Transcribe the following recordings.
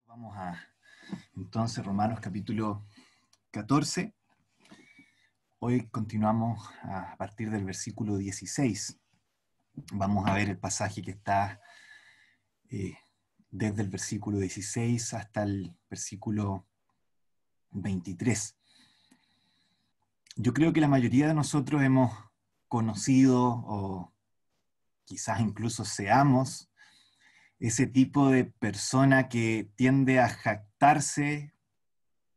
Vamos a entonces Romanos capítulo 14. Hoy continuamos a partir del versículo 16. Vamos a ver el pasaje que está desde el versículo 16 hasta el versículo 23. Yo creo que la mayoría de nosotros hemos conocido o quizás incluso seamos ese tipo de persona que tiende a jactarse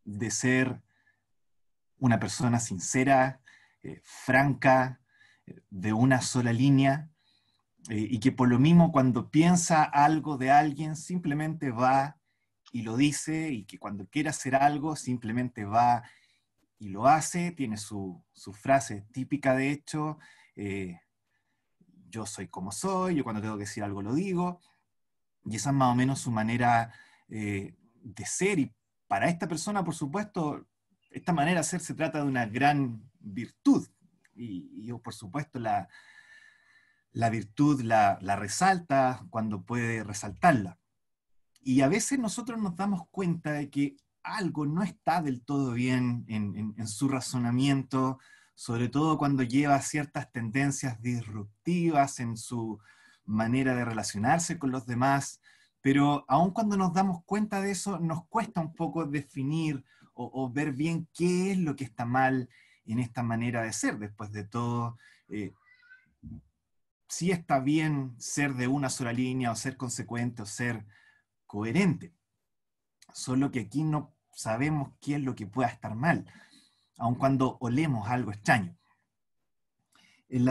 de ser una persona sincera, franca, de una sola línea, y que por lo mismo cuando piensa algo de alguien simplemente va y lo dice, y que cuando quiere hacer algo simplemente va y lo hace, tiene su frase típica de hecho, yo soy como soy, yo cuando tengo que decir algo lo digo, y esa es más o menos su manera de ser, y para esta persona, por supuesto, esta manera de ser se trata de una gran virtud, y yo, por supuesto, la virtud la resalta cuando puede resaltarla. Y a veces nosotros nos damos cuenta de que algo no está del todo bien en su razonamiento, sobre todo cuando lleva ciertas tendencias disruptivas en su manera de relacionarse con los demás, pero aun cuando nos damos cuenta de eso, nos cuesta un poco definir o ver bien qué es lo que está mal en esta manera de ser. Después de todo, sí está bien ser de una sola línea o ser consecuente o ser coherente, solo que aquí no sabemos qué es lo que pueda estar mal, aun cuando olemos algo extraño. En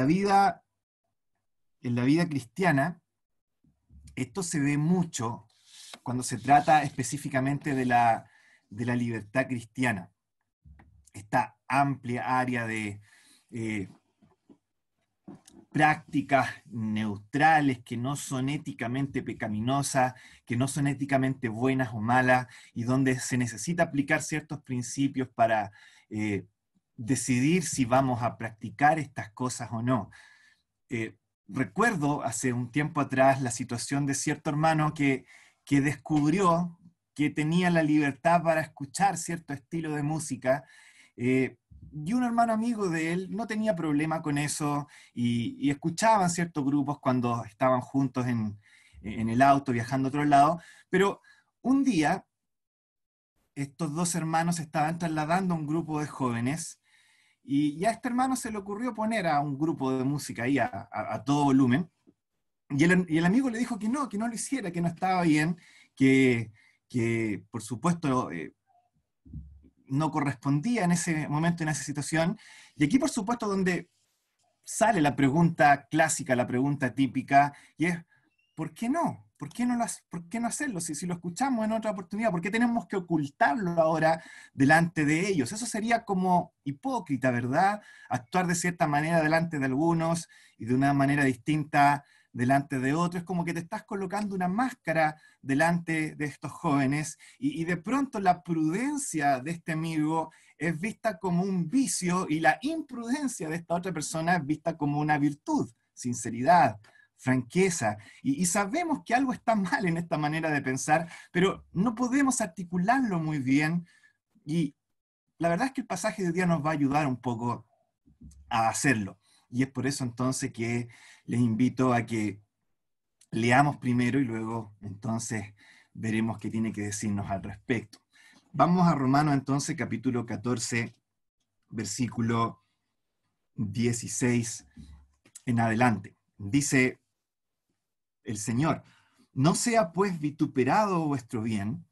la vida cristiana, esto se ve mucho cuando se trata específicamente de la libertad cristiana. Esta amplia área de prácticas neutrales que no son éticamente pecaminosas, que no son éticamente buenas o malas, y donde se necesita aplicar ciertos principios para decidir si vamos a practicar estas cosas o no. Recuerdo hace un tiempo atrás la situación de cierto hermano que descubrió que tenía la libertad para escuchar cierto estilo de música, y un hermano amigo de él no tenía problema con eso, y escuchaban ciertos grupos cuando estaban juntos en el auto viajando a otro lado, pero un día estos dos hermanos estaban trasladando a un grupo de jóvenes, y a este hermano se le ocurrió poner a un grupo de música ahí a todo volumen, y el amigo le dijo que no lo hiciera, que no estaba bien, que por supuesto no correspondía en ese momento, en esa situación. Y aquí, por supuesto, donde sale la pregunta clásica, la pregunta típica, y es, ¿por qué no? ¿Por qué no hacerlo? Si lo escuchamos en otra oportunidad, ¿por qué tenemos que ocultarlo ahora delante de ellos? Eso sería como hipócrita, ¿verdad? Actuar de cierta manera delante de algunos y de una manera distinta delante de otros. Es como que te estás colocando una máscara delante de estos jóvenes, y de pronto la prudencia de este amigo es vista como un vicio, y la imprudencia de esta otra persona es vista como una virtud, sinceridad, franqueza, y sabemos que algo está mal en esta manera de pensar, pero no podemos articularlo muy bien, y la verdad es que el pasaje de hoy día nos va a ayudar un poco a hacerlo, y es por eso entonces que les invito a que leamos primero y luego entonces veremos qué tiene que decirnos al respecto. Vamos a Romanos entonces capítulo 14, versículo 16 en adelante. Dice el Señor: no sea pues vituperado vuestro bien,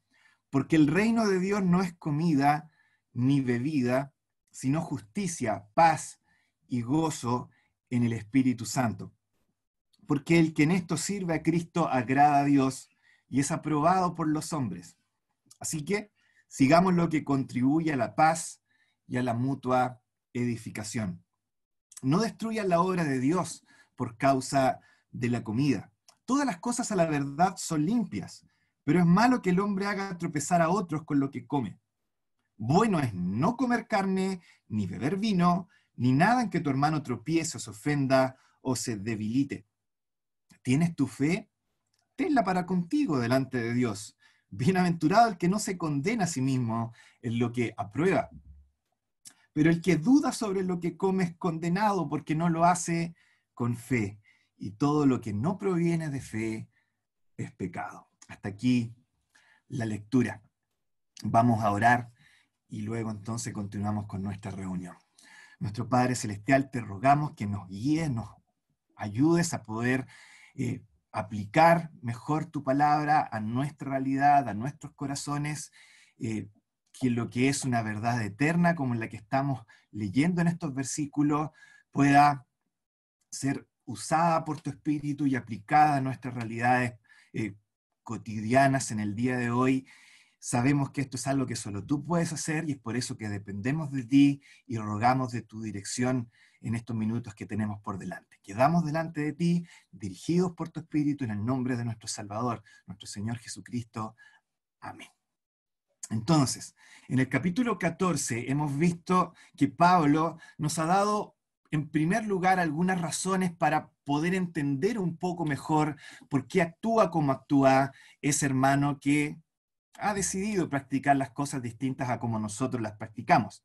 porque el reino de Dios no es comida ni bebida, sino justicia, paz y gozo en el Espíritu Santo. Porque el que en esto sirve a Cristo agrada a Dios y es aprobado por los hombres. Así que sigamos lo que contribuye a la paz y a la mutua edificación. No destruyan la obra de Dios por causa de la comida. Todas las cosas a la verdad son limpias, pero es malo que el hombre haga tropezar a otros con lo que come. Bueno es no comer carne, ni beber vino, ni nada en que tu hermano tropiece o se ofenda o se debilite. ¿Tienes tu fe? Tenla para contigo delante de Dios. Bienaventurado el que no se condena a sí mismo en lo que aprueba. Pero el que duda sobre lo que come es condenado porque no lo hace con fe. Y todo lo que no proviene de fe es pecado. Hasta aquí la lectura. Vamos a orar y luego entonces continuamos con nuestra reunión. Nuestro Padre Celestial, te rogamos que nos guíes, nos ayudes a poder aplicar mejor tu palabra a nuestra realidad, a nuestros corazones, que lo que es una verdad eterna como la que estamos leyendo en estos versículos pueda ser usada por tu Espíritu y aplicada a nuestras realidades cotidianas en el día de hoy. Sabemos que esto es algo que solo tú puedes hacer y es por eso que dependemos de ti y rogamos de tu dirección en estos minutos que tenemos por delante. Quedamos delante de ti, dirigidos por tu Espíritu, en el nombre de nuestro Salvador, nuestro Señor Jesucristo. Amén. Entonces, en el capítulo 14 hemos visto que Pablo nos ha dado, en primer lugar, algunas razones para poder entender un poco mejor por qué actúa como actúa ese hermano que ha decidido practicar las cosas distintas a como nosotros las practicamos.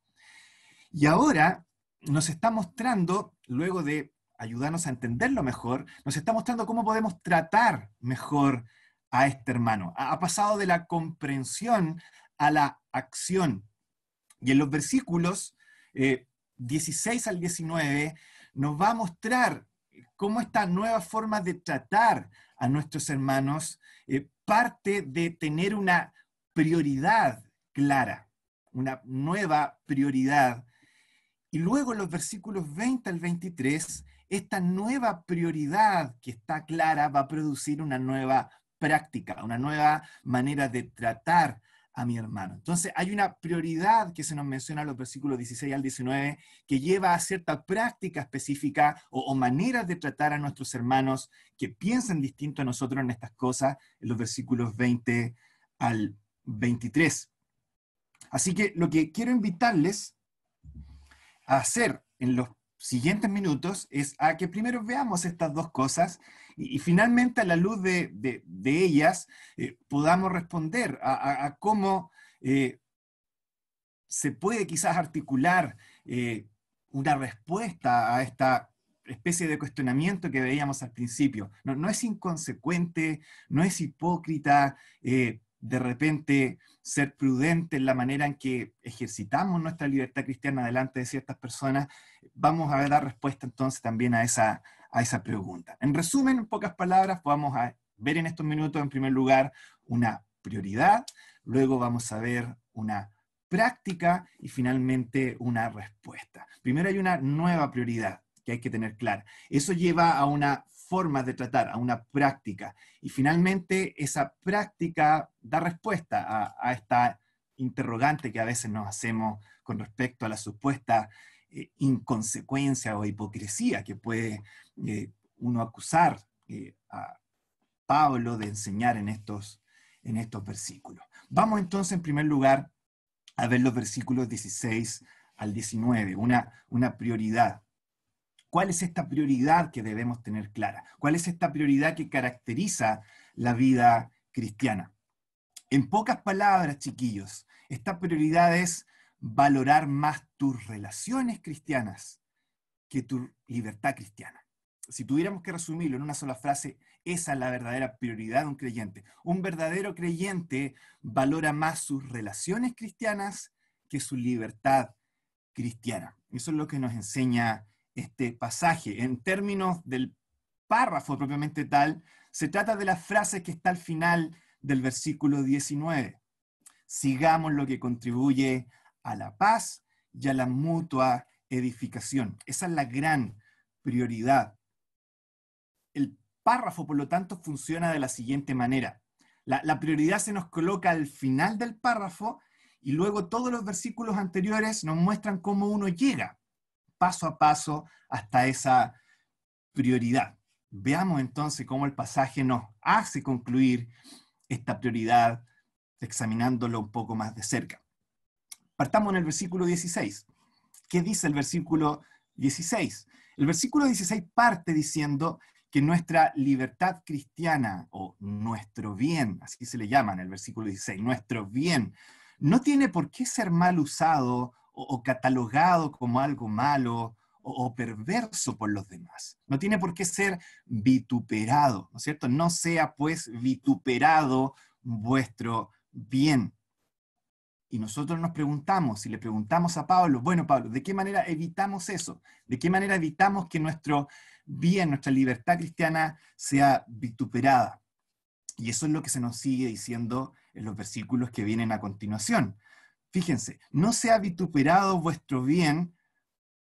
Y ahora nos está mostrando, luego de ayudarnos a entenderlo mejor, nos está mostrando cómo podemos tratar mejor a este hermano. Ha pasado de la comprensión a la acción. Y en los versículos 16 al 19 nos va a mostrar cómo esta nueva forma de tratar a nuestros hermanos parte de tener una prioridad clara, una nueva prioridad. Y luego en los versículos 20 al 23, esta nueva prioridad que está clara va a producir una nueva práctica, una nueva manera de tratar a mi hermano. Entonces hay una prioridad que se nos menciona en los versículos 16 al 19 que lleva a cierta práctica específica o maneras de tratar a nuestros hermanos que piensan distinto a nosotros en estas cosas en los versículos 20 al 23. Así que lo que quiero invitarles a hacer en los siguientes minutos es a que primero veamos estas dos cosas y finalmente a la luz de ellas podamos responder a cómo se puede quizás articular una respuesta a esta especie de cuestionamiento que veíamos al principio. No es inconsecuente, no es hipócrita, de repente ser prudente en la manera en que ejercitamos nuestra libertad cristiana delante de ciertas personas. Vamos a dar respuesta entonces también a esa pregunta. En resumen, en pocas palabras, vamos a ver en estos minutos, en primer lugar, una prioridad, luego vamos a ver una práctica y finalmente una respuesta. Primero hay una nueva prioridad que hay que tener clara. Eso lleva a una forma de tratar, a una práctica. Y finalmente esa práctica da respuesta a esta interrogante que a veces nos hacemos con respecto a la supuesta inconsecuencia o hipocresía que puede uno acusar a Pablo de enseñar en estos versículos. Vamos entonces en primer lugar a ver los versículos 16 al 19, una prioridad. ¿Cuál es esta prioridad que debemos tener clara? ¿Cuál es esta prioridad que caracteriza la vida cristiana? En pocas palabras, chiquillos, esta prioridad es valorar más tus relaciones cristianas que tu libertad cristiana. Si tuviéramos que resumirlo en una sola frase, esa es la verdadera prioridad de un creyente. Un verdadero creyente valora más sus relaciones cristianas que su libertad cristiana. Eso es lo que nos enseña este pasaje. En términos del párrafo propiamente tal, se trata de la frase que está al final del versículo 19. Sigamos lo que contribuye a la paz y a la mutua edificación. Esa es la gran prioridad. El párrafo, por lo tanto, funciona de la siguiente manera. La prioridad se nos coloca al final del párrafo y luego todos los versículos anteriores nos muestran cómo uno llega paso a paso hasta esa prioridad. Veamos entonces cómo el pasaje nos hace concluir esta prioridad examinándolo un poco más de cerca. Partamos en el versículo 16. ¿Qué dice el versículo 16? El versículo 16 parte diciendo que nuestra libertad cristiana, o nuestro bien, así se le llama en el versículo 16, nuestro bien, no tiene por qué ser mal usado o catalogado como algo malo o perverso por los demás. No tiene por qué ser vituperado, ¿no es cierto? No sea pues vituperado vuestro bien. Y nosotros nos preguntamos, si le preguntamos a Pablo, bueno, Pablo, ¿de qué manera evitamos eso? ¿De qué manera evitamos que nuestro bien, nuestra libertad cristiana sea vituperada? Y eso es lo que se nos sigue diciendo en los versículos que vienen a continuación. Fíjense, no sea vituperado vuestro bien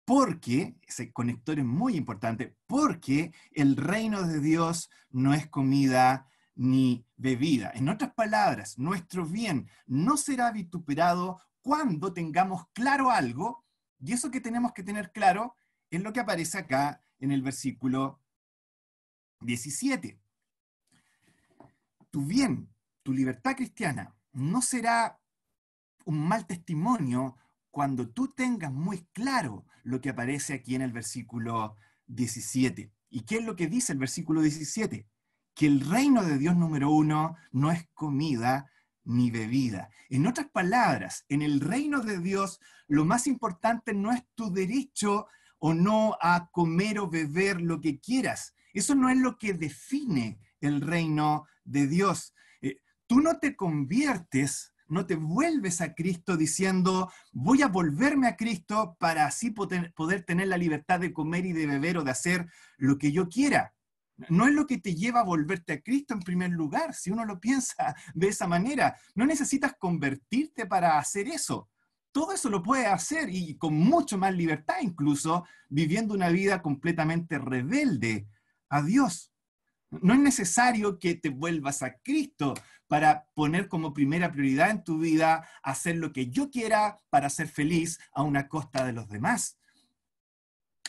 porque, ese conector es muy importante, porque el reino de Dios no es comida ni bebida. En otras palabras, nuestro bien no será vituperado cuando tengamos claro algo, y eso que tenemos que tener claro es lo que aparece acá en el versículo 17. Tu bien, tu libertad cristiana, no será un mal testimonio cuando tú tengas muy claro lo que aparece aquí en el versículo 17. ¿Y qué es lo que dice el versículo 17? Que el reino de Dios número uno no es comida ni bebida. En otras palabras, en el reino de Dios lo más importante no es tu derecho o no a comer o beber lo que quieras. Eso no es lo que define el reino de Dios. Tú no te conviertes, no te vuelves a Cristo diciendo, voy a volverme a Cristo para así poder tener la libertad de comer y de beber o de hacer lo que yo quiera. No es lo que te lleva a volverte a Cristo en primer lugar, si uno lo piensa de esa manera. No necesitas convertirte para hacer eso. Todo eso lo puedes hacer y con mucho más libertad incluso, viviendo una vida completamente rebelde a Dios. No es necesario que te vuelvas a Cristo para poner como primera prioridad en tu vida hacer lo que yo quiera para ser feliz a una costa de los demás.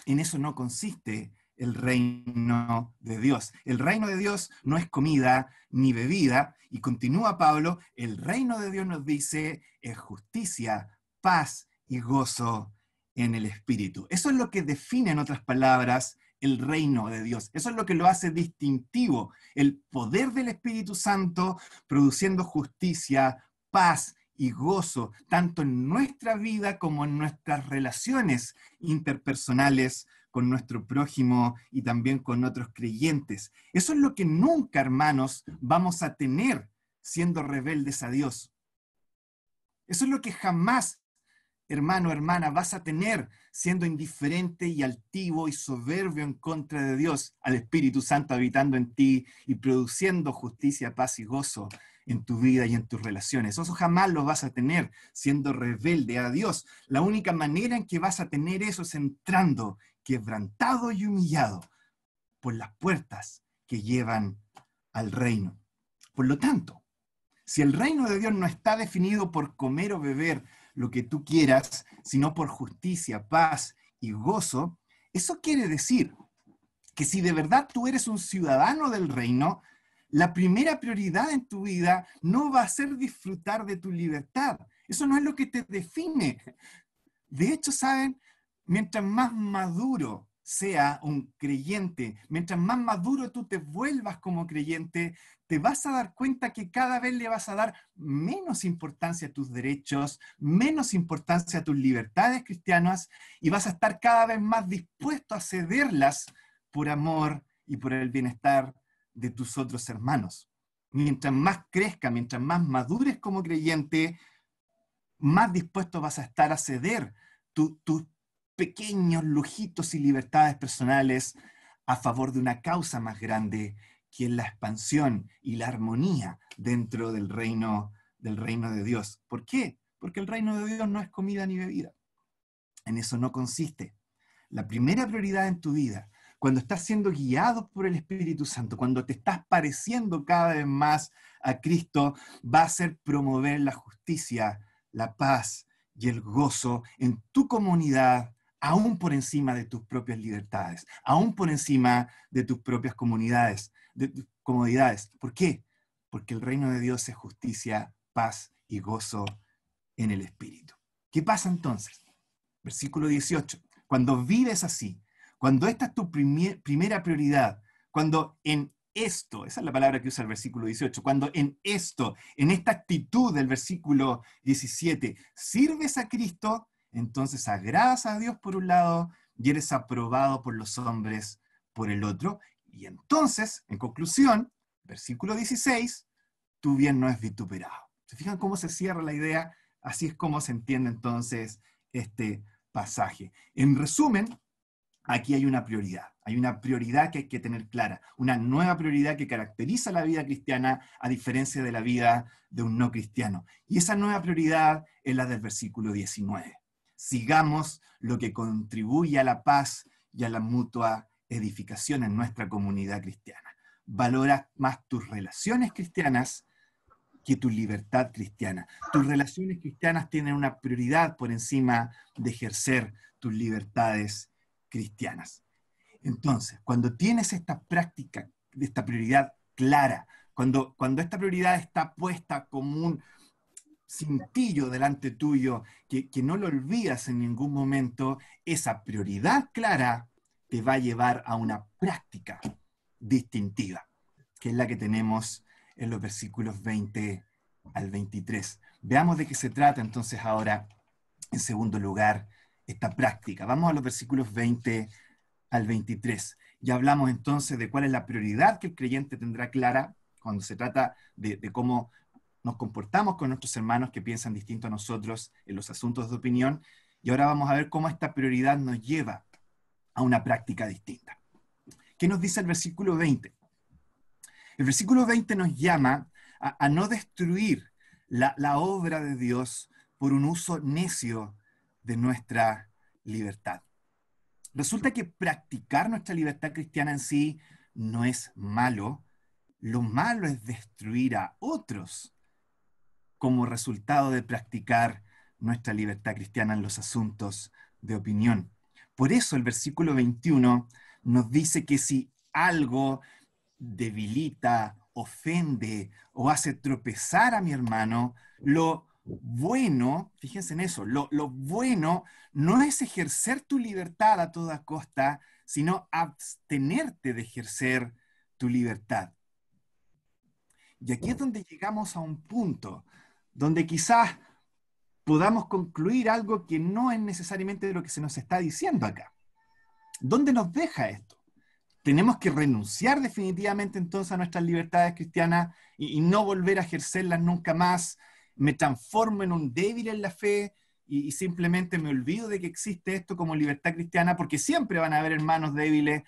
En eso no consiste el reino de Dios. El reino de Dios no es comida ni bebida. Y continúa Pablo, el reino de Dios nos dice es justicia, paz y gozo en el Espíritu. Eso es lo que define, en otras palabras, el reino de Dios. Eso es lo que lo hace distintivo. El poder del Espíritu Santo produciendo justicia, paz y gozo, tanto en nuestra vida como en nuestras relaciones interpersonales con nuestro prójimo y también con otros creyentes. Eso es lo que nunca, hermanos, vamos a tener siendo rebeldes a Dios. Eso es lo que jamás, hermano, hermana, vas a tener siendo indiferente y altivo y soberbio en contra de Dios, al Espíritu Santo habitando en ti y produciendo justicia, paz y gozo en tu vida y en tus relaciones. Eso jamás lo vas a tener siendo rebelde a Dios. La única manera en que vas a tener eso es entrando quebrantado y humillado por las puertas que llevan al reino. Por lo tanto, si el reino de Dios no está definido por comer o beber lo que tú quieras, sino por justicia, paz y gozo, eso quiere decir que si de verdad tú eres un ciudadano del reino, la primera prioridad en tu vida no va a ser disfrutar de tu libertad. Eso no es lo que te define. De hecho, ¿saben? Mientras más maduro sea un creyente, mientras más maduro tú te vuelvas como creyente, te vas a dar cuenta que cada vez le vas a dar menos importancia a tus derechos, menos importancia a tus libertades cristianas y vas a estar cada vez más dispuesto a cederlas por amor y por el bienestar de tus otros hermanos. Mientras más crezca, mientras más madures como creyente, más dispuesto vas a estar a ceder tus pequeños lujitos y libertades personales a favor de una causa más grande, que es la expansión y la armonía dentro del reino de Dios. ¿Por qué? Porque el reino de Dios no es comida ni bebida. En eso no consiste. La primera prioridad en tu vida, cuando estás siendo guiado por el Espíritu Santo, cuando te estás pareciendo cada vez más a Cristo, va a ser promover la justicia, la paz y el gozo en tu comunidad, aún por encima de tus propias libertades, aún por encima de tus propias comunidades, de tus comodidades. ¿Por qué? Porque el reino de Dios es justicia, paz y gozo en el Espíritu. ¿Qué pasa entonces? Versículo 18. Cuando vives así, cuando esta es tu primera prioridad, cuando en esto, esa es la palabra que usa el versículo 18, cuando en esto, en esta actitud del versículo 17, sirves a Cristo, entonces agradas a Dios por un lado y eres aprobado por los hombres por el otro. Y entonces, en conclusión, versículo 16, tu bien no es vituperado. ¿Se fijan cómo se cierra la idea? Así es como se entiende entonces este pasaje. En resumen, aquí hay una prioridad que hay que tener clara, una nueva prioridad que caracteriza la vida cristiana a diferencia de la vida de un no cristiano. Y esa nueva prioridad es la del versículo 19. Sigamos lo que contribuye a la paz y a la mutua edificación en nuestra comunidad cristiana. Valora más tus relaciones cristianas que tu libertad cristiana. Tus relaciones cristianas tienen una prioridad por encima de ejercer tus libertades cristianas. Entonces, cuando tienes esta práctica, esta prioridad clara, cuando esta prioridad está puesta como un cintillo delante tuyo, que no lo olvidas en ningún momento, esa prioridad clara te va a llevar a una práctica distintiva, que es la que tenemos en los versículos 20 al 23. Veamos de qué se trata entonces ahora, en segundo lugar, esta práctica. Vamos a los versículos 20 al 23. Ya hablamos entonces de cuál es la prioridad que el creyente tendrá clara cuando se trata de cómo nos comportamos con nuestros hermanos que piensan distinto a nosotros en los asuntos de opinión. Y ahora vamos a ver cómo esta prioridad nos lleva a una práctica distinta. ¿Qué nos dice el versículo 20? El versículo 20 nos llama a no destruir la obra de Dios por un uso necio de nuestra libertad. Resulta que practicar nuestra libertad cristiana en sí no es malo. Lo malo es destruir a otros como resultado de practicar nuestra libertad cristiana en los asuntos de opinión. Por eso el versículo 21 nos dice que si algo debilita, ofende o hace tropezar a mi hermano, lo bueno, fíjense en eso, lo bueno no es ejercer tu libertad a toda costa, sino abstenerte de ejercer tu libertad. Y aquí es donde llegamos a un punto donde quizás podamos concluir algo que no es necesariamente lo que se nos está diciendo acá. ¿Dónde nos deja esto? Tenemos que renunciar definitivamente entonces a nuestras libertades cristianas y no volver a ejercerlas nunca más. Me transformo en un débil en la fe y simplemente me olvido de que existe esto como libertad cristiana, porque siempre van a haber hermanos débiles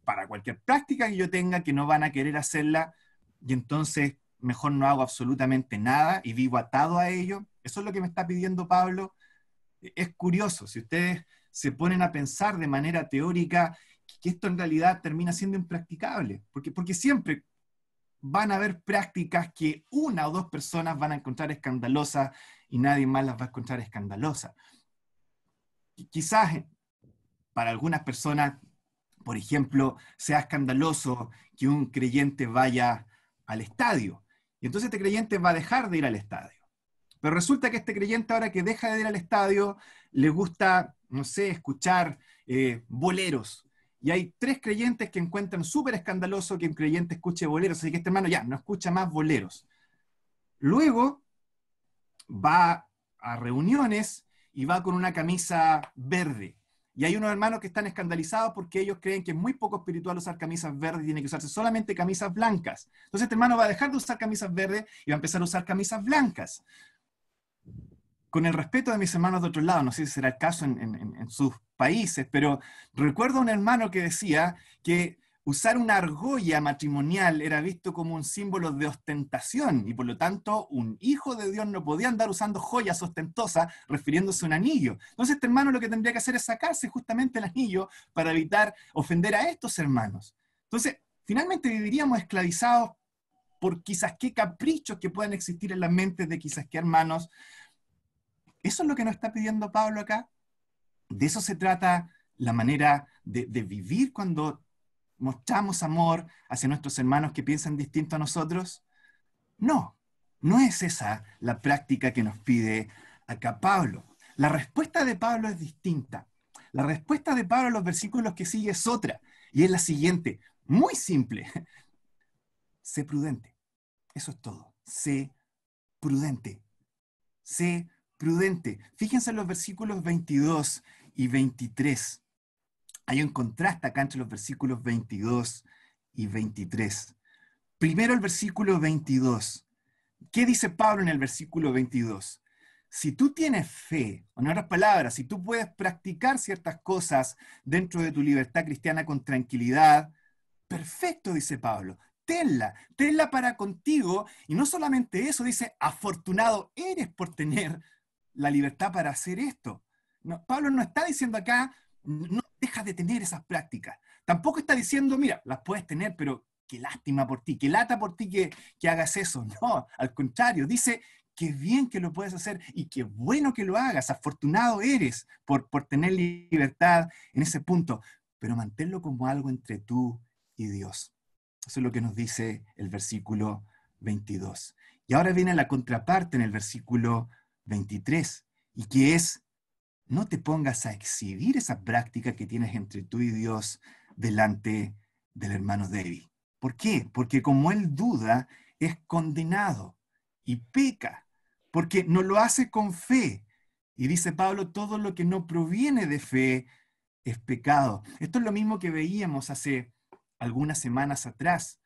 para cualquier práctica que yo tenga que no van a querer hacerla, y entonces mejor no hago absolutamente nada y vivo atado a ello. Eso es lo que me está pidiendo Pablo. Es curioso, si ustedes se ponen a pensar de manera teórica, que esto en realidad termina siendo impracticable, porque siempre van a haber prácticas que una o dos personas van a encontrar escandalosas y nadie más las va a encontrar escandalosas. Quizás para algunas personas, por ejemplo, sea escandaloso que un creyente vaya al estadio, y entonces este creyente va a dejar de ir al estadio. Pero resulta que este creyente, ahora que deja de ir al estadio, le gusta, no sé, escuchar boleros. Y hay tres creyentes que encuentran súper escandaloso que un creyente escuche boleros, así que este hermano ya no escucha más boleros. Luego va a reuniones y va con una camisa verde. Y hay unos hermanos que están escandalizados porque ellos creen que es muy poco espiritual usar camisas verdes y tiene que usarse solamente camisas blancas. Entonces este hermano va a dejar de usar camisas verdes y va a empezar a usar camisas blancas. Con el respeto de mis hermanos de otro lado, no sé si será el caso en sus países, pero recuerdo a un hermano que decía que usar una argolla matrimonial era visto como un símbolo de ostentación y por lo tanto un hijo de Dios no podía andar usando joyas ostentosas refiriéndose a un anillo. Entonces este hermano lo que tendría que hacer es sacarse justamente el anillo para evitar ofender a estos hermanos. Entonces, finalmente viviríamos esclavizados por quizás qué caprichos que puedan existir en las mentes de quizás qué hermanos. Eso es lo que nos está pidiendo Pablo acá. De eso se trata la manera de vivir cuando mostramos amor hacia nuestros hermanos que piensan distinto a nosotros. No, no es esa la práctica que nos pide acá Pablo. La respuesta de Pablo es distinta. La respuesta de Pablo en los versículos que sigue es otra, y es la siguiente: muy simple. Sé prudente. Eso es todo. Sé prudente. Sé prudente. Fíjense en los versículos 22 y 23. Hay un contraste acá entre los versículos 22 y 23. Primero el versículo 22. ¿Qué dice Pablo en el versículo 22? Si tú tienes fe, o en otras palabras, si tú puedes practicar ciertas cosas dentro de tu libertad cristiana con tranquilidad, perfecto, dice Pablo. Tenla para contigo. Y no solamente eso, dice, afortunado eres por tener la libertad para hacer esto. No, Pablo no está diciendo acá, no dejas de tener esas prácticas. Tampoco está diciendo, mira, las puedes tener, pero qué lástima por ti, qué lata por ti que hagas eso. No, al contrario, dice, qué bien que lo puedes hacer y qué bueno que lo hagas. Afortunado eres por tener libertad en ese punto, pero manténlo como algo entre tú y Dios. Eso es lo que nos dice el versículo 22. Y ahora viene la contraparte en el versículo 23, y que es, no te pongas a exhibir esa práctica que tienes entre tú y Dios delante del hermano débil. ¿Por qué? Porque como él duda, es condenado y peca, porque no lo hace con fe. Y dice Pablo, todo lo que no proviene de fe es pecado. Esto es lo mismo que veíamos hace algunas semanas atrás.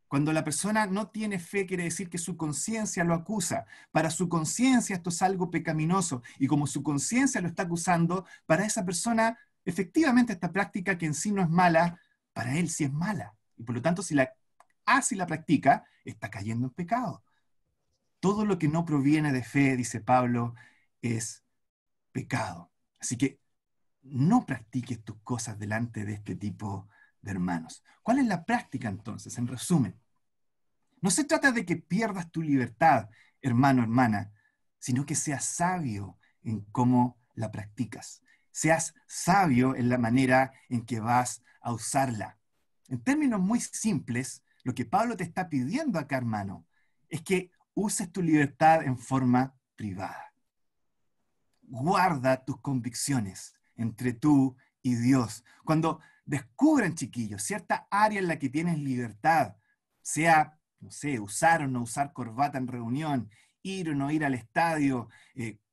Cuando la persona no tiene fe, quiere decir que su conciencia lo acusa. Para su conciencia esto es algo pecaminoso. Y como su conciencia lo está acusando, para esa persona, efectivamente esta práctica que en sí no es mala, para él sí es mala. Y por lo tanto, si la hace y la practica, está cayendo en pecado. Todo lo que no proviene de fe, dice Pablo, es pecado. Así que no practiques tus cosas delante de este tipo de hermanos. ¿Cuál es la práctica entonces? En resumen, no se trata de que pierdas tu libertad, hermano, hermana, sino que seas sabio en cómo la practicas. Seas sabio en la manera en que vas a usarla. En términos muy simples, lo que Pablo te está pidiendo acá, hermano, es que uses tu libertad en forma privada. Guarda tus convicciones entre tú y Dios. Cuando descubran, chiquillos, cierta área en la que tienes libertad, sea, no sé, usar o no usar corbata en reunión, ir o no ir al estadio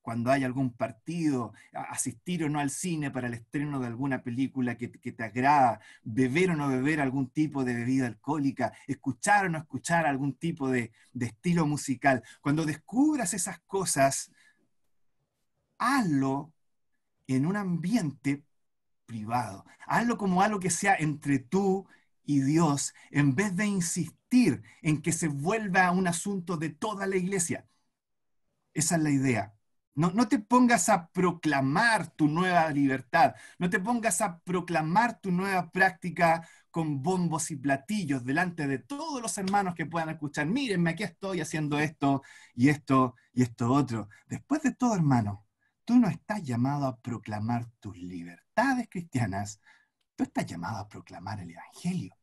cuando hay algún partido, asistir o no al cine para el estreno de alguna película que te agrada, beber o no beber algún tipo de bebida alcohólica, escuchar o no escuchar algún tipo de estilo musical. Cuando descubras esas cosas, hazlo en un ambiente privado. Hazlo como algo que sea entre tú y Dios, en vez de insistir en que se vuelva un asunto de toda la iglesia. Esa es la idea. No te pongas a proclamar tu nueva libertad, no te pongas a proclamar tu nueva práctica con bombos y platillos delante de todos los hermanos que puedan escuchar. Mírenme, aquí estoy haciendo esto y esto y esto otro. Después de todo, hermano, tú no estás llamado a proclamar tus libertades cristianas, tú estás llamado a proclamar el Evangelio.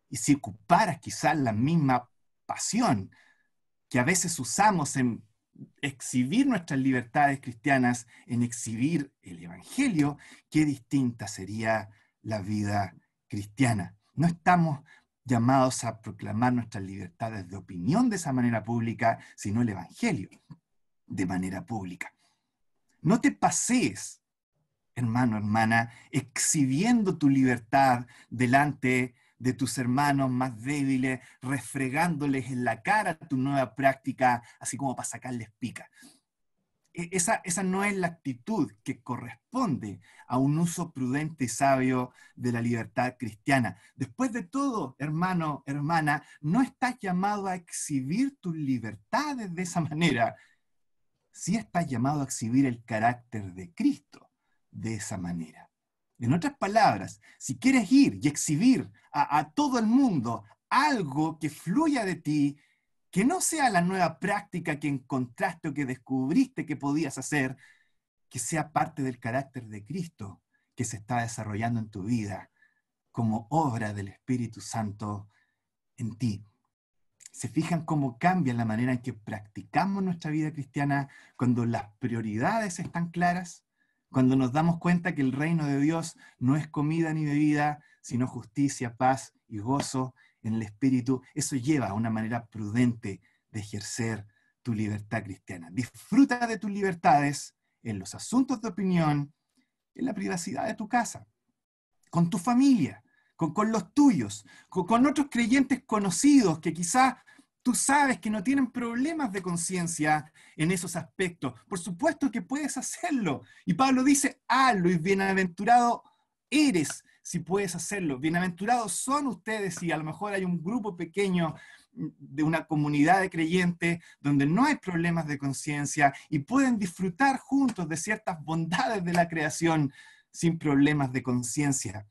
Y si ocuparas quizás la misma pasión que a veces usamos en exhibir nuestras libertades cristianas, en exhibir el Evangelio, qué distinta sería la vida cristiana. No estamos llamados a proclamar nuestras libertades de opinión de esa manera pública, sino el Evangelio de manera pública. No te pasees, hermano, hermana, exhibiendo tu libertad delante de tus hermanos más débiles, refregándoles en la cara tu nueva práctica, así como para sacarles pica. Esa no es la actitud que corresponde a un uso prudente y sabio de la libertad cristiana. Después de todo, hermano, hermana, no estás llamado a exhibir tus libertades de esa manera. Sí estás llamado a exhibir el carácter de Cristo de esa manera. En otras palabras, si quieres ir y exhibir a todo el mundo algo que fluya de ti, que no sea la nueva práctica que encontraste o que descubriste que podías hacer, que sea parte del carácter de Cristo que se está desarrollando en tu vida como obra del Espíritu Santo en ti. ¿Se fijan cómo cambia la manera en que practicamos nuestra vida cristiana cuando las prioridades están claras? Cuando nos damos cuenta que el reino de Dios no es comida ni bebida, sino justicia, paz y gozo en el Espíritu. Eso lleva a una manera prudente de ejercer tu libertad cristiana. Disfruta de tus libertades en los asuntos de opinión, en la privacidad de tu casa, con tu familia, con los tuyos, con otros creyentes conocidos que quizás tú sabes que no tienen problemas de conciencia en esos aspectos. Por supuesto que puedes hacerlo. Y Pablo dice, hazlo, y bienaventurado eres si puedes hacerlo. Bienaventurados son ustedes si a lo mejor hay un grupo pequeño de una comunidad de creyentes donde no hay problemas de conciencia y pueden disfrutar juntos de ciertas bondades de la creación sin problemas de conciencia.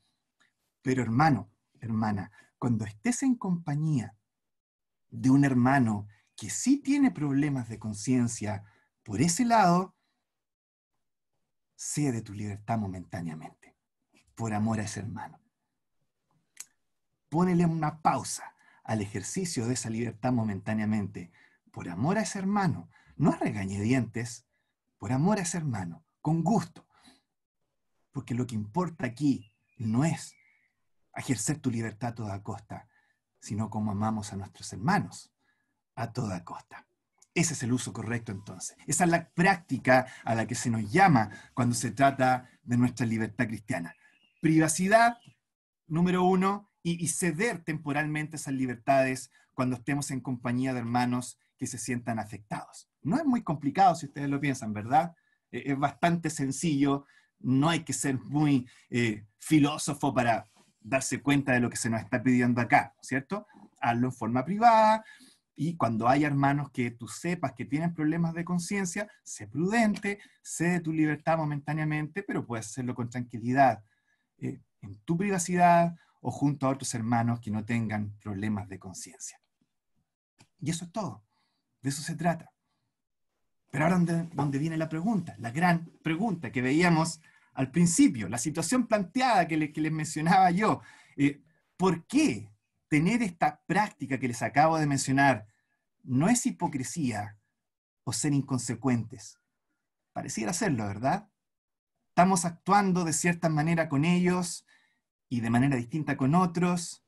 Pero hermano, hermana, cuando estés en compañía de un hermano que sí tiene problemas de conciencia por ese lado, cede tu libertad momentáneamente, por amor a ese hermano. Pónele una pausa al ejercicio de esa libertad momentáneamente, por amor a ese hermano, no a regañadientes, por amor a ese hermano, con gusto. Porque lo que importa aquí no es ejercer tu libertad a toda costa, sino como amamos a nuestros hermanos a toda costa. Ese es el uso correcto entonces. Esa es la práctica a la que se nos llama cuando se trata de nuestra libertad cristiana. Privacidad, número uno, y ceder temporalmente esas libertades cuando estemos en compañía de hermanos que se sientan afectados. No es muy complicado si ustedes lo piensan, ¿verdad? Es bastante sencillo, no hay que ser muy filósofo para darse cuenta de lo que se nos está pidiendo acá, ¿cierto? Hazlo en forma privada, y cuando hay hermanos que tú sepas que tienen problemas de conciencia, sé prudente, cede tu libertad momentáneamente, pero puedes hacerlo con tranquilidad, en tu privacidad o junto a otros hermanos que no tengan problemas de conciencia. Y eso es todo, de eso se trata. Pero ahora donde viene la pregunta, la gran pregunta que veíamos al principio, la situación planteada que les mencionaba yo. ¿Por qué tener esta práctica que les acabo de mencionar no es hipocresía o ser inconsecuentes? Pareciera serlo, ¿verdad? Estamos actuando de cierta manera con ellos y de manera distinta con otros.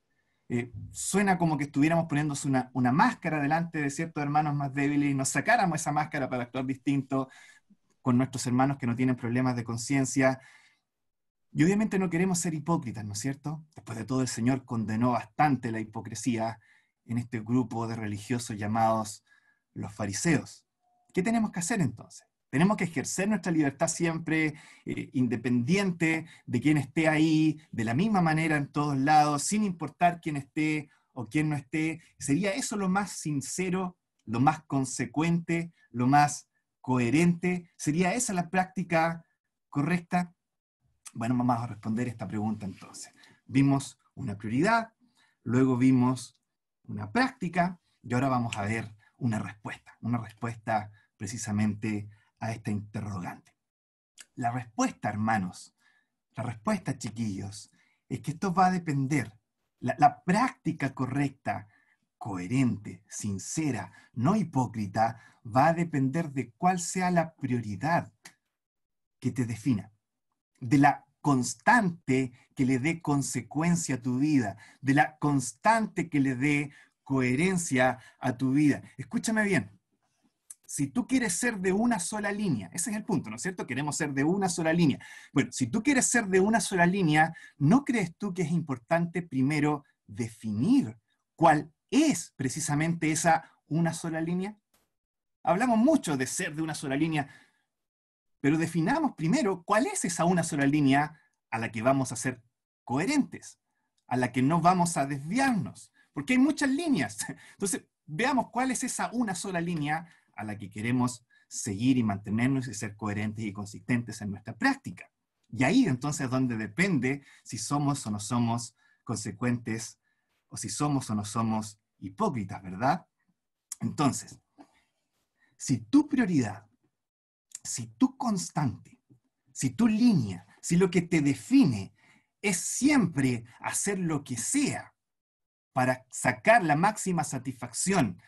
Suena como que estuviéramos poniéndose una máscara delante de ciertos hermanos más débiles y nos sacáramos esa máscara para actuar distinto con nuestros hermanos que no tienen problemas de conciencia. Y obviamente no queremos ser hipócritas, ¿no es cierto? Después de todo, el Señor condenó bastante la hipocresía en este grupo de religiosos llamados los fariseos. ¿Qué tenemos que hacer entonces? Tenemos que ejercer nuestra libertad siempre, independiente de quién esté ahí, de la misma manera en todos lados, sin importar quién esté o quién no esté. ¿Sería eso lo más sincero, lo más consecuente, lo más coherente? ¿Sería esa la práctica correcta? Bueno, vamos a responder esta pregunta entonces. Vimos una prioridad, luego vimos una práctica y ahora vamos a ver una respuesta precisamente a esta interrogante. La respuesta, hermanos, la respuesta, chiquillos, es que esto va a depender. La práctica correcta, coherente, sincera, no hipócrita, va a depender de cuál sea la prioridad que te defina, de la constante que le dé consecuencia a tu vida, de la constante que le dé coherencia a tu vida. Escúchame bien. Si tú quieres ser de una sola línea, ese es el punto, ¿no es cierto? Queremos ser de una sola línea. Bueno, si tú quieres ser de una sola línea, ¿no crees tú que es importante primero definir cuál es precisamente esa una sola línea? Hablamos mucho de ser de una sola línea, pero definamos primero cuál es esa una sola línea a la que vamos a ser coherentes, a la que no vamos a desviarnos, porque hay muchas líneas. Entonces, veamos cuál es esa una sola línea a la que queremos seguir y mantenernos y ser coherentes y consistentes en nuestra práctica. Y ahí entonces es donde depende si somos o no somos consecuentes o si somos o no somos hipócritas, ¿verdad? Entonces, si tu prioridad, si tu constante, si tu línea, si lo que te define es siempre hacer lo que sea para sacar la máxima satisfacción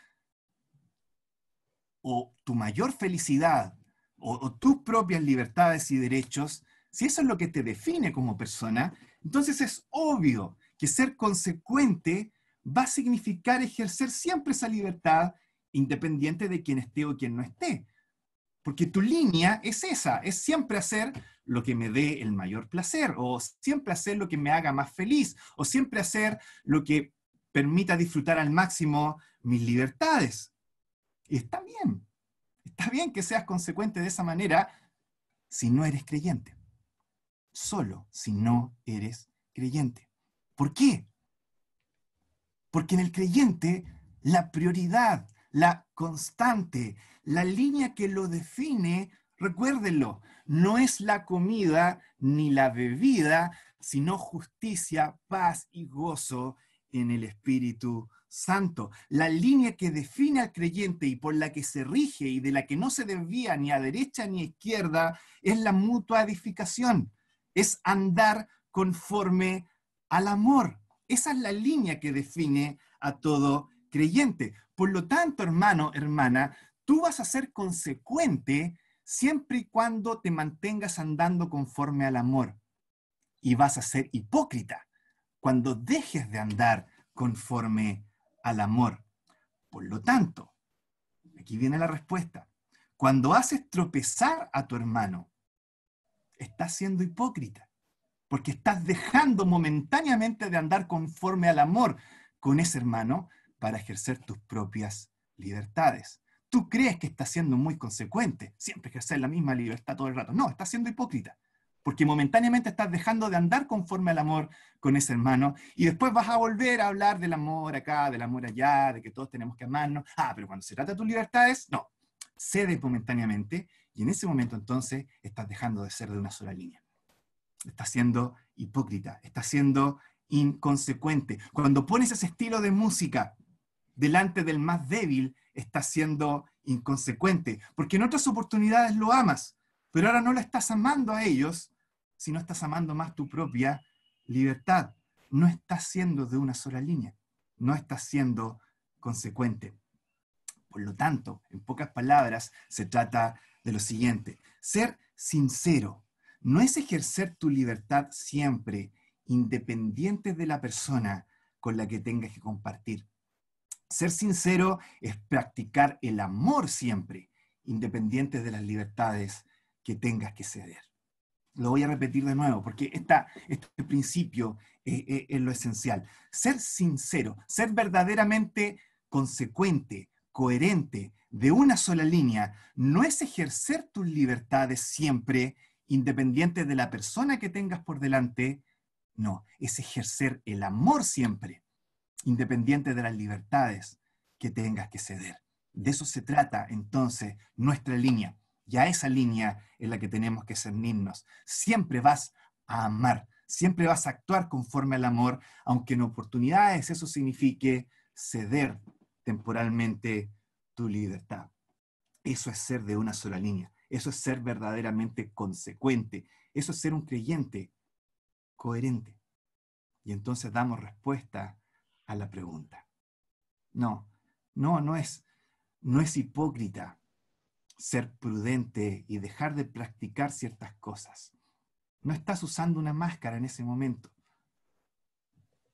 o tu mayor felicidad o tus propias libertades y derechos, si eso es lo que te define como persona, Entonces es obvio que ser consecuente va a significar ejercer siempre esa libertad, independiente de quien esté o quien no esté. Porque tu línea es esa, es siempre hacer lo que me dé el mayor placer, o siempre hacer lo que me haga más feliz, o siempre hacer lo que permita disfrutar al máximo mis libertades. Y está bien que seas consecuente de esa manera si no eres creyente. Solo si no eres creyente. ¿Por qué? Porque en el creyente la prioridad, la constante, la línea que lo define, recuérdenlo, no es la comida ni la bebida, sino justicia, paz y gozo en el Espíritu Santo. La línea que define al creyente y por la que se rige y de la que no se desvía ni a derecha ni a izquierda es la mutua edificación, es andar conforme al amor. Esa es la línea que define a todo creyente. Por lo tanto, hermano, hermana, tú vas a ser consecuente siempre y cuando te mantengas andando conforme al amor. Y vas a ser hipócrita cuando dejes de andar conforme al amor. Por lo tanto, aquí viene la respuesta. Cuando haces tropezar a tu hermano, estás siendo hipócrita, porque estás dejando momentáneamente de andar conforme al amor con ese hermano para ejercer tus propias libertades. Tú crees que estás siendo muy consecuente, siempre ejercer la misma libertad todo el rato. No, estás siendo hipócrita, porque momentáneamente estás dejando de andar conforme al amor con ese hermano y después vas a volver a hablar del amor acá, del amor allá, de que todos tenemos que amarnos. Pero cuando se trata de tus libertades, no. Cedes momentáneamente y en ese momento entonces estás dejando de ser de una sola línea. Estás siendo hipócrita, estás siendo inconsecuente. Cuando pones ese estilo de música delante del más débil, estás siendo inconsecuente, porque en otras oportunidades lo amas, pero ahora no lo estás amando a ellos, sino estás amando más tu propia libertad. No estás siendo de una sola línea, no estás siendo consecuente. Por lo tanto, en pocas palabras, se trata de lo siguiente: ser sincero no es ejercer tu libertad siempre, independiente de la persona con la que tengas que compartir. Ser sincero es practicar el amor siempre, independiente de las libertades que tengas que ceder. Lo voy a repetir de nuevo, porque este principio es lo esencial. Ser sincero, ser verdaderamente consecuente, coherente, de una sola línea, no es ejercer tus libertades siempre, independiente de la persona que tengas por delante, no, es ejercer el amor siempre, independiente de las libertades que tengas que ceder. De eso se trata entonces nuestra línea. Y a esa línea es la que tenemos que cernirnos. Siempre vas a amar, siempre vas a actuar conforme al amor, aunque en oportunidades eso signifique ceder temporalmente tu libertad. Eso es ser de una sola línea. Eso es ser verdaderamente consecuente. Eso es ser un creyente coherente. Y entonces damos respuesta a la pregunta. No es hipócrita ser prudente y dejar de practicar ciertas cosas. No estás usando una máscara en ese momento.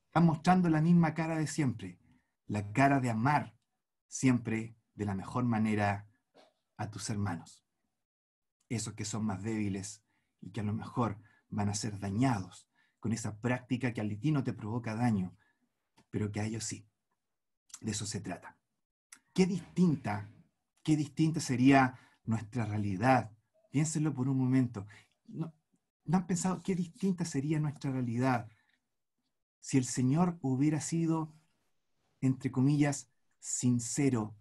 Estás mostrando la misma cara de siempre, la cara de amar siempre de la mejor manera a tus hermanos. Esos que son más débiles y que a lo mejor van a ser dañados con esa práctica que a ti no te provoca daño, pero que a ellos sí. De eso se trata. Qué distinta sería nuestra realidad. Piénsenlo por un momento. ¿No han pensado qué distinta sería nuestra realidad si el Señor hubiera sido, entre comillas, sincero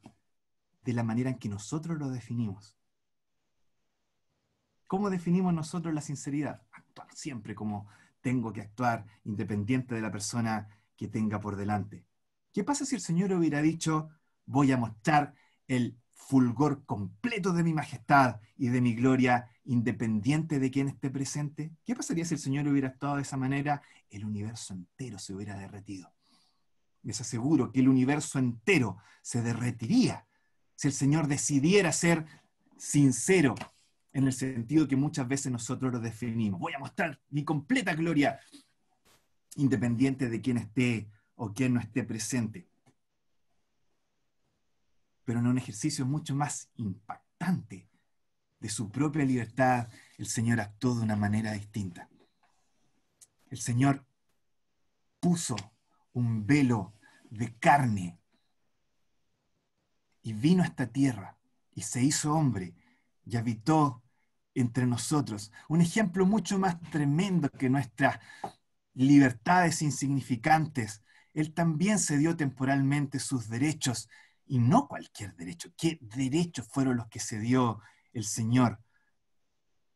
de la manera en que nosotros lo definimos? ¿Cómo definimos nosotros la sinceridad? Actuar siempre como tengo que actuar, independiente de la persona que tenga por delante. ¿Qué pasa si el Señor hubiera dicho, voy a mostrar el fulgor completo de mi majestad y de mi gloria, independiente de quién esté presente? ¿Qué pasaría si el Señor hubiera actuado de esa manera? El universo entero se hubiera derretido. Les aseguro que el universo entero se derretiría si el Señor decidiera ser sincero, en el sentido que muchas veces nosotros lo definimos. Voy a mostrar mi completa gloria independiente de quién esté o quién no esté presente. Pero en un ejercicio mucho más impactante de su propia libertad, el Señor actuó de una manera distinta. El Señor puso un velo de carne y vino a esta tierra y se hizo hombre y habitó entre nosotros. Un ejemplo mucho más tremendo que nuestras libertades insignificantes. Él también se dio temporalmente sus derechos, y no cualquier derecho. ¿Qué derechos fueron los que se dio el Señor?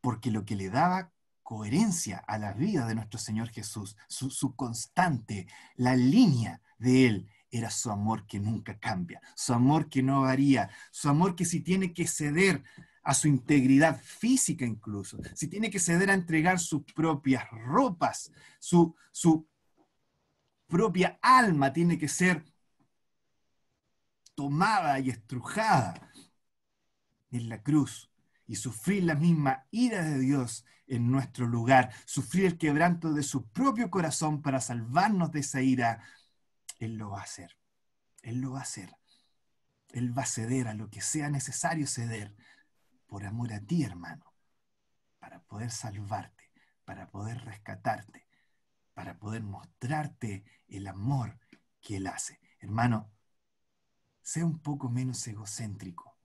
Porque lo que le daba coherencia a la vida de nuestro Señor Jesús, su constante, la línea de Él, era su amor que nunca cambia, su amor que no varía, su amor que si tiene que ceder a su integridad física incluso, si tiene que ceder a entregar sus propias ropas, su propia alma tiene que ser tomada y estrujada en la cruz y sufrir la misma ira de Dios en nuestro lugar, sufrir el quebranto de su propio corazón para salvarnos de esa ira, Él lo va a hacer. Él lo va a hacer. Él va a ceder a lo que sea necesario ceder por amor a ti, hermano, para poder salvarte, para poder rescatarte, para poder mostrarte el amor que Él hace. Hermano, sea un poco menos egocéntrico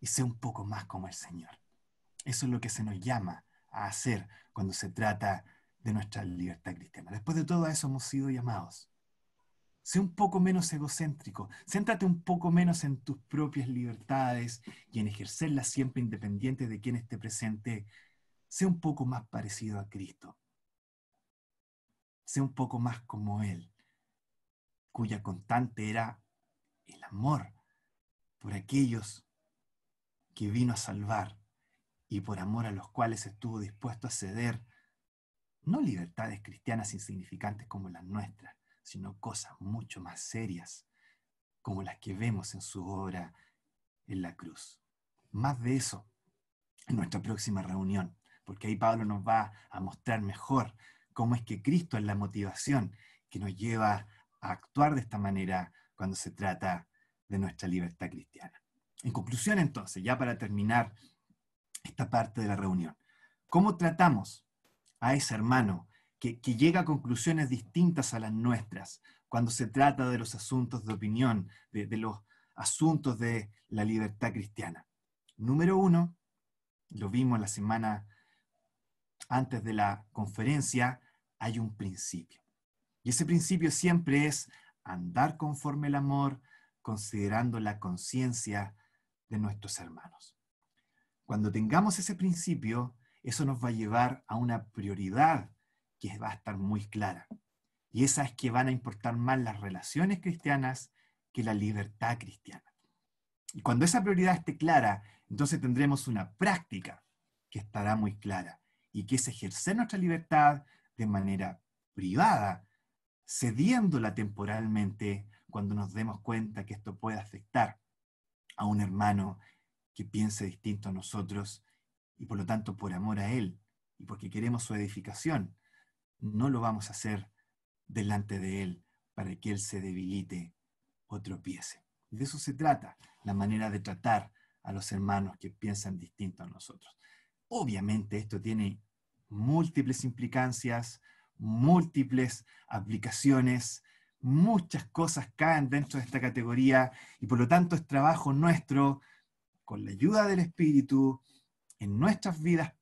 y sea un poco más como el Señor. Eso es lo que se nos llama a hacer cuando se trata de nuestra libertad cristiana. Después de todo a eso hemos sido llamados. Sé un poco menos egocéntrico, céntrate un poco menos en tus propias libertades y en ejercerlas siempre independiente de quién esté presente. Sé un poco más parecido a Cristo. Sé un poco más como Él, cuya constante era el amor por aquellos que vino a salvar y por amor a los cuales estuvo dispuesto a ceder, no libertades cristianas insignificantes como las nuestras, sino cosas mucho más serias, como las que vemos en su obra en la cruz. Más de eso en nuestra próxima reunión, porque ahí Pablo nos va a mostrar mejor cómo es que Cristo es la motivación que nos lleva a actuar de esta manera cuando se trata de nuestra libertad cristiana. En conclusión, entonces, ya para terminar esta parte de la reunión, ¿cómo tratamos a ese hermano que llega a conclusiones distintas a las nuestras cuando se trata de los asuntos de opinión, de los asuntos de la libertad cristiana? Número uno, lo vimos la semana antes de la conferencia, hay un principio. Y ese principio siempre es andar conforme el amor, considerando la conciencia de nuestros hermanos. Cuando tengamos ese principio, eso nos va a llevar a una prioridad que va a estar muy clara. Y esa es que van a importar más las relaciones cristianas que la libertad cristiana. Y cuando esa prioridad esté clara, entonces tendremos una práctica que estará muy clara y que es ejercer nuestra libertad de manera privada, cediéndola temporalmente cuando nos demos cuenta que esto puede afectar a un hermano que piense distinto a nosotros y por lo tanto por amor a él y porque queremos su edificación, no lo vamos a hacer delante de él para que él se debilite o tropiece. Y de eso se trata, la manera de tratar a los hermanos que piensan distinto a nosotros. Obviamente esto tiene múltiples implicancias, múltiples aplicaciones, muchas cosas caen dentro de esta categoría y por lo tanto es trabajo nuestro, con la ayuda del Espíritu, en nuestras vidas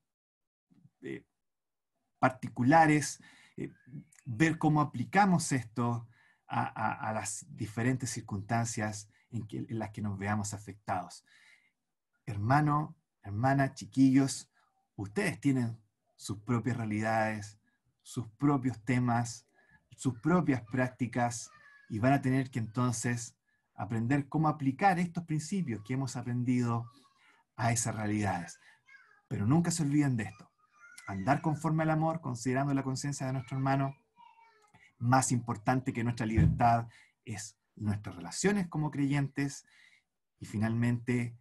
particulares, ver cómo aplicamos esto a las diferentes circunstancias en las que nos veamos afectados. Hermano, hermana, chiquillos, ustedes tienen sus propias realidades, sus propios temas, sus propias prácticas y van a tener que entonces aprender cómo aplicar estos principios que hemos aprendido a esas realidades. Pero nunca se olviden de esto. Andar conforme al amor, considerando la conciencia de nuestro hermano, más importante que nuestra libertad es nuestras relaciones como creyentes y finalmente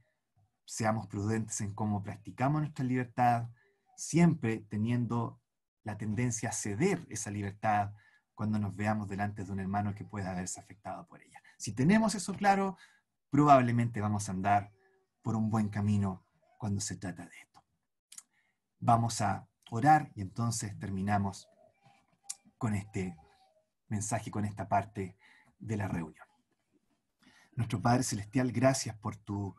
seamos prudentes en cómo practicamos nuestra libertad, siempre teniendo la tendencia a ceder esa libertad cuando nos veamos delante de un hermano que pueda haberse afectado por ella. Si tenemos eso claro, probablemente vamos a andar por un buen camino cuando se trata de esto. Vamos a orar y entonces terminamos con este mensaje, con esta parte de la reunión. Nuestro Padre Celestial, gracias por tu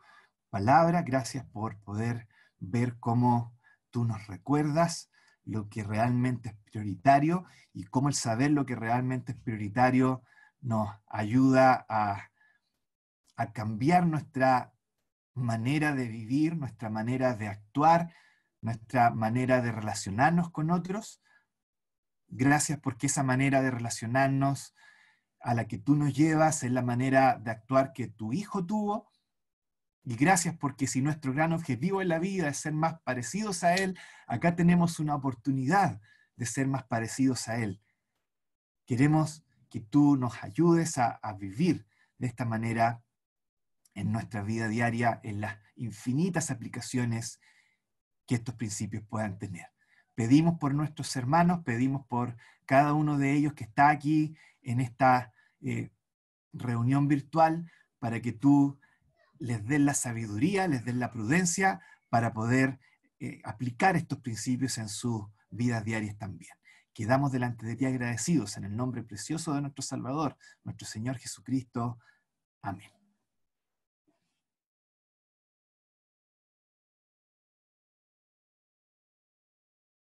palabra, gracias por poder ver cómo tú nos recuerdas lo que realmente es prioritario y cómo el saber lo que realmente es prioritario nos ayuda a cambiar nuestra manera de vivir, nuestra manera de actuar, nuestra manera de relacionarnos con otros. Gracias porque esa manera de relacionarnos a la que tú nos llevas es la manera de actuar que tu hijo tuvo. Y gracias porque si nuestro gran objetivo en la vida es ser más parecidos a Él, acá tenemos una oportunidad de ser más parecidos a Él. Queremos que tú nos ayudes a vivir de esta manera en nuestra vida diaria, en las infinitas aplicaciones que estos principios puedan tener. Pedimos por nuestros hermanos, pedimos por cada uno de ellos que está aquí en esta reunión virtual, para que tú les des la sabiduría, les des la prudencia para poder aplicar estos principios en sus vidas diarias también. Quedamos delante de ti agradecidos en el nombre precioso de nuestro Salvador, nuestro Señor Jesucristo. Amén.